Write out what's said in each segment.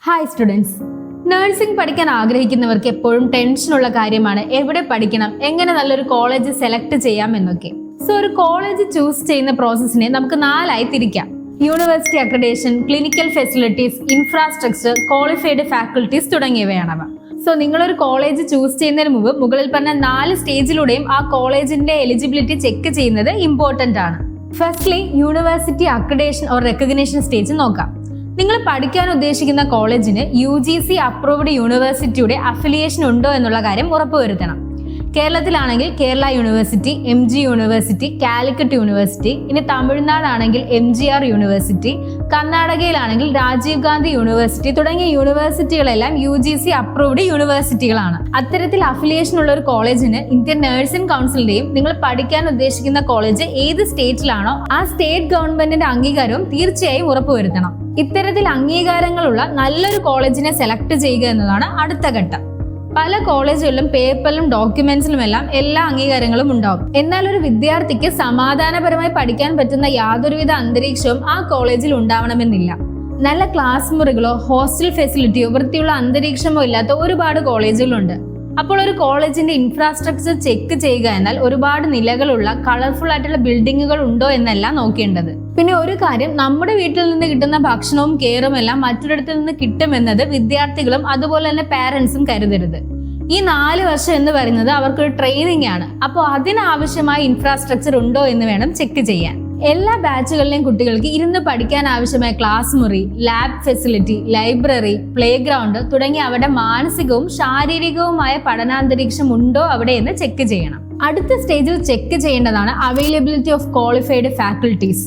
Hi students, nursing പഠിക്കാൻ ആഗ്രഹിക്കുന്നവർക്ക് എപ്പോഴും ടെൻഷനുള്ള കാര്യമാണ് എവിടെ പഠിക്കണം, എങ്ങനെ നല്ലൊരു കോളേജ് സെലക്ട് ചെയ്യാം എന്നൊക്കെ. സോ ഒരു കോളേജ് ചൂസ് ചെയ്യുന്ന പ്രോസസ്സിനെ നമുക്ക് 4ആയി തിരിക്കാം. University accreditation, clinical facilities, infrastructure, qualified faculties തുടങ്ങിയവയാണവ. സോ നിങ്ങളൊരു കോളേജ് ചൂസ് ചെയ്യുന്നതിന് മുമ്പ് മുകളിൽ പറഞ്ഞ 4 സ്റ്റേജിലൂടെയും ആ കോളേജിന്റെ എലിജിബിലിറ്റി ചെക്ക് ചെയ്യുന്നത് ഇമ്പോർട്ടന്റ് ആണ്. Firstly university accreditation or recognition stage നോക്കാം. നിങ്ങൾ പഠിക്കാൻ ഉദ്ദേശിക്കുന്ന കോളേജിന് UGC അപ്രൂവ്ഡ് യൂണിവേഴ്സിറ്റിയുടെ അഫിലിയേഷൻ ഉണ്ടോ എന്നുള്ള കാര്യം ഉറപ്പുവരുത്തണം. കേരളത്തിലാണെങ്കിൽ Kerala university, MG university, Calicut university. ഇനി തമിഴ്നാടാണെങ്കിൽ MGR യൂണിവേഴ്സിറ്റി, കർണാടകയിലാണെങ്കിൽ രാജീവ് ഗാന്ധി യൂണിവേഴ്സിറ്റി തുടങ്ങിയ യൂണിവേഴ്സിറ്റികളെല്ലാം UGC അപ്രൂവ്ഡ് യൂണിവേഴ്സിറ്റികളാണ്. അത്തരത്തിൽ അഫിലിയേഷൻ ഉള്ള ഒരു കോളേജിന് ഇന്ത്യൻ നഴ്സിംഗ് കൗൺസിലിന്റെയും നിങ്ങൾ പഠിക്കാൻ ഉദ്ദേശിക്കുന്ന കോളേജ് ഏത് സ്റ്റേറ്റിലാണോ ആ സ്റ്റേറ്റ് ഗവൺമെന്റിന്റെ അംഗീകാരവും തീർച്ചയായും ഉറപ്പുവരുത്തണം. ഇത്തരത്തിൽ അംഗീകാരങ്ങളുള്ള നല്ലൊരു കോളേജിനെ സെലക്ട് ചെയ്യുക എന്നതാണ് അടുത്ത ഘട്ടം. പല കോളേജുകളിലും പേപ്പറിലും ഡോക്യുമെന്റ്സിലും എല്ലാം എല്ലാ അംഗീകാരങ്ങളും ഉണ്ടാവും. എന്നാൽ ഒരു വിദ്യാർത്ഥിക്ക് സമാധാനപരമായി പഠിക്കാൻ പറ്റുന്ന യാതൊരുവിധ അന്തരീക്ഷവും ആ കോളേജിൽ ഉണ്ടാവണമെന്നില്ല. നല്ല ക്ലാസ് മുറികളോ ഹോസ്റ്റൽ ഫെസിലിറ്റിയോ വൃത്തിയുള്ള അന്തരീക്ഷമോ ഇല്ലാത്ത ഒരുപാട് കോളേജുകളുണ്ട്. അപ്പോൾ ഒരു കോളേജിന്റെ ഇൻഫ്രാസ്ട്രക്ചർ ചെക്ക് ചെയ്യുക എന്നാൽ ഒരുപാട് നിലകളുള്ള കളർഫുൾ ആയിട്ടുള്ള ബിൽഡിങ്ങുകൾ ഉണ്ടോ എന്നല്ല നോക്കേണ്ടത്. പിന്നെ ഒരു കാര്യം, നമ്മുടെ വീട്ടിൽ നിന്ന് കിട്ടുന്ന ഭക്ഷണവും കെയറും എല്ലാം മറ്റൊരിടത്ത് നിന്ന് കിട്ടുമെന്നത് വിദ്യാർത്ഥികളും അതുപോലെ തന്നെ പാരന്റ്സും കരുതരുത്. ഈ 4 വർഷം എന്ന് പറയുന്നത് അവർക്കൊരു ട്രെയിനിങ് ആണ്. അപ്പോൾ അതിനാവശ്യമായ ഇൻഫ്രാസ്ട്രക്ചർ ഉണ്ടോ എന്ന് വേണം ചെക്ക് ചെയ്യാൻ. എല്ലാ ബാച്ചുകളിലെയും കുട്ടികൾക്ക് ഇരുന്ന് പഠിക്കാൻ ആവശ്യമായ ക്ലാസ് മുറി, lab facility, library, play ground തുടങ്ങിയ അവരുടെ മാനസികവും ശാരീരികവുമായ പഠനാന്തരീക്ഷം ഉണ്ടോ അവിടെ എന്ന് ചെക്ക് ചെയ്യണം. അടുത്ത സ്റ്റേജിൽ ചെക്ക് ചെയ്യേണ്ടതാണ് അവൈലബിലിറ്റി ഓഫ് ക്വാളിഫൈഡ് ഫാക്കൽറ്റീസ്.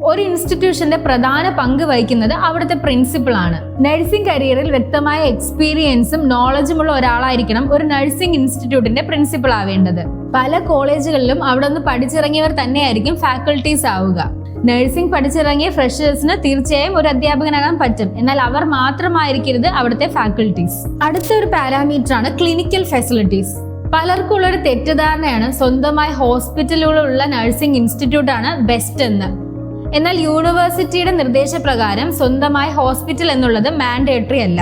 ഒരു ഇൻസ്റ്റിറ്റ്യൂഷന്റെ പ്രധാന പങ്ക് വഹിക്കുന്നത് അവിടുത്തെ പ്രിൻസിപ്പൾ ആണ്. നഴ്സിംഗ് കരിയറിൽ വ്യക്തമായ എക്സ്പീരിയൻസും നോളജുമുള്ള ഒരാളായിരിക്കണം ഒരു നഴ്സിംഗ് ഇൻസ്റ്റിറ്റ്യൂട്ടിന്റെ പ്രിൻസിപ്പൾ ആവേണ്ടത്. പല കോളേജുകളിലും അവിടെ നിന്ന് പഠിച്ചിറങ്ങിയവർ തന്നെയായിരിക്കും ഫാക്കൽറ്റീസ് ആവുക. നഴ്സിംഗ് പഠിച്ചിറങ്ങിയ ഫ്രഷേഴ്സിന് തീർച്ചയായും ഒരു അധ്യാപകനാകാൻ പറ്റും, എന്നാൽ അവർ മാത്രമായിരിക്കരുത് അവിടുത്തെ ഫാക്കൽറ്റീസ്. അടുത്ത ഒരു പാരാമീറ്റർ ആണ് ക്ലിനിക്കൽ ഫെസിലിറ്റീസ്. പലർക്കും ഉള്ളൊരു തെറ്റിദ്ധാരണയാണ് സ്വന്തമായി ഹോസ്പിറ്റലുകളുള്ള നഴ്സിംഗ് ഇൻസ്റ്റിറ്റ്യൂട്ട് ആണ് ബെസ്റ്റ് എന്ന്. എന്നാൽ യൂണിവേഴ്സിറ്റിയുടെ നിർദ്ദേശപ്രകാരം സ്വന്തമായി ഹോസ്പിറ്റൽ എന്നുള്ളത് മാൻഡേറ്ററി അല്ല.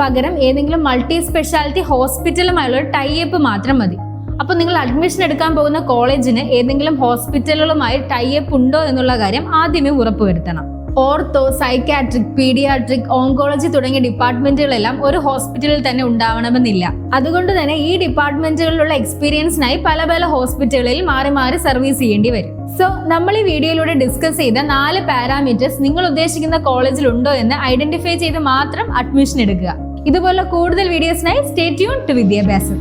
പകരം ഏതെങ്കിലും മൾട്ടി സ്പെഷ്യാലിറ്റി ഹോസ്പിറ്റലുമായുള്ള ഒരു ടൈഅപ്പ് മാത്രം മതി. അപ്പോൾ നിങ്ങൾ അഡ്മിഷൻ എടുക്കാൻ പോകുന്ന കോളേജിന് ഏതെങ്കിലും ഹോസ്പിറ്റലുകളുമായി ടൈഅപ്പ് ഉണ്ടോ എന്നുള്ള കാര്യം ആദ്യമേ ഉറപ്പുവരുത്തണം. ഓർത്തോ, സൈക്കാട്രിക്, പീഡിയാട്രിക്, ഓങ്കോളജി തുടങ്ങിയ ഡിപ്പാർട്ട്മെന്റുകളെല്ലാം ഒരു ഹോസ്പിറ്റലിൽ തന്നെ ഉണ്ടാവണമെന്നില്ല. അതുകൊണ്ട് തന്നെ ഈ ഡിപ്പാർട്ട്മെന്റുകളിലുള്ള എക്സ്പീരിയൻസിനായി പല പല ഹോസ്പിറ്റലുകളിൽ മാറി മാറി സർവീസ് ചെയ്യേണ്ടി വരും. സോ നമ്മൾ ഈ വീഡിയോയിലൂടെ ഡിസ്കസ് ചെയ്ത 4 പാരാമീറ്റേഴ്സ് നിങ്ങൾ ഉദ്ദേശിക്കുന്ന കോളേജിൽ ഉണ്ടോ എന്ന് ഐഡന്റിഫൈ ചെയ്ത് മാത്രം അഡ്മിഷൻ എടുക്കുക. ഇതുപോലെ കൂടുതൽ വീഡിയോസിനായി സ്റ്റേ ട്യൂൺ ടു വിദ്യാഭ്യാസം.